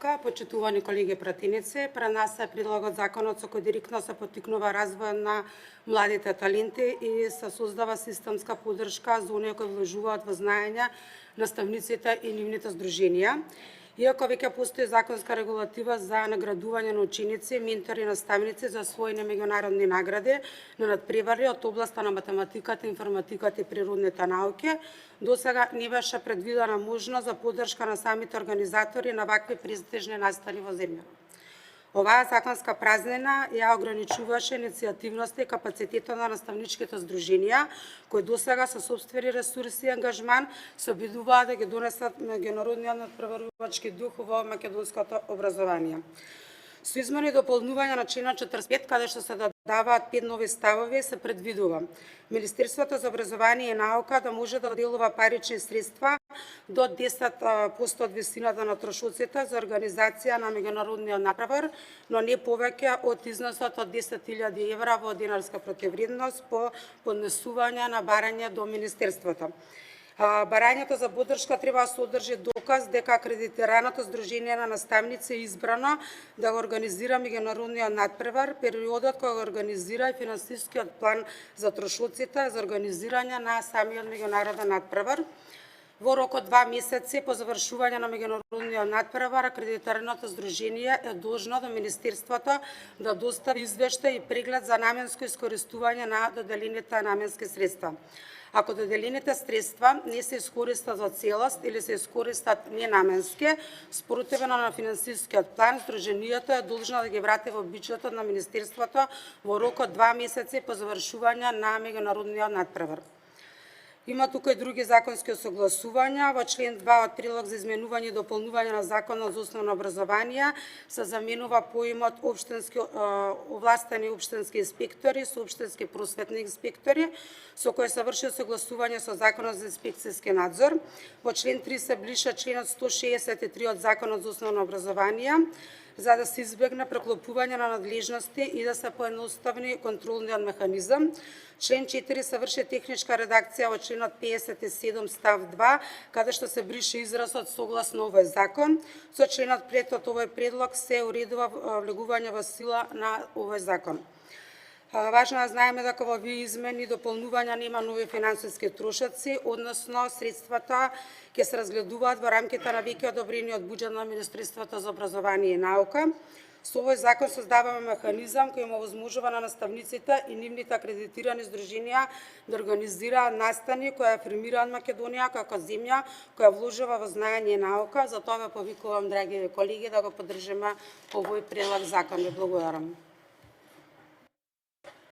наука, почитувани колеги пратеници, пред нас е предлогот законот со кој директно се поттикнува развојот на младите таленти и се создава системска поддршка за оние кои вложуваат во знаење, наставниците и нивните здруженија. Иако веќе постои законска регулатива за наградување на ученици, ментори и наставници за освоени меѓународни награди на надпревари од областа на математиката, информатиката и природните науки, досега не беше предвидена можност за поддршка на самите организатори на вакви престижни настани во земјата. Оваа законска празнина ја ограничуваше иницијативноста и капацитетот на наставничките здруженија, кои досега со сопствени ресурси и ангажман се обидуваат да ги донесат меѓународниот надпреварувачки дух во македонското образование. Со измени и дополнување на членот 45, каде што се додаваат 5 нови ставови, се предвидува Министерството за образование и наука да може да доделува парични средства до 10% од висината на трошоците за организација на меѓународниот надпревар, но не повеќе од износот од 10.000 евра во динарска противвредност по поднесување на барање до Министерството. Барањето за поддршка треба да содржи доказ дека акредитираното здружение на наставници е избрано да го организира меѓународниот надпревар, периодот кога го организира и финансискиот план за трошоците за организирање на самиот меѓународен надпревар. Во рок од 2 месеци по завршување на меѓународниот надпревар, акредитираното здружение е должно до Министерството да достави извештај и преглед за наменско искористување на доделените наменски средства. Ако доделените средства не се искористат за целост или се искористат ненаменски, спротивно на финансискиот план, здруженијето е должно да ги врати во бюџетот на Министерството во рок од 2 месеци по завршување на меѓународниот надпревар. Има тука и други законски осогласувања. Во член 2 од предлог за изменување и дополнување на Законот за основно образование се заменува поимот овластени општински инспектори со општински просветни инспектори, со кој се врши согласување со Законот за инспекцијски надзор. Во член 3 се блиша членот 163 од Законот за основно образование, за да се избегне преклопување на надлежности и да се поедностави контролниот механизам. Член 4 се врши техничка редакција во членот 57 став 2, каде што се брише изразот согласно овој закон. Со членот 5 од овој предлог се уредува влегување во сила на овој закон. Важно е да знаеме дека во овие измени и дополнувања нема нови финансиски трошоци, односно средствата ќе се разгледуваат во рамките на веќе одобрениот буџет на Министерството за образование и наука. Со овој закон создаваме механизам кој му овозможува на наставниците и нивните акредитирани здруженија да организираат настани кои афирмираат Македонија како земја која вложува во знаење и наука. Затоа ве повикувам, драги колеги, да го поддржиме овој предлог закон. Ви благодарам.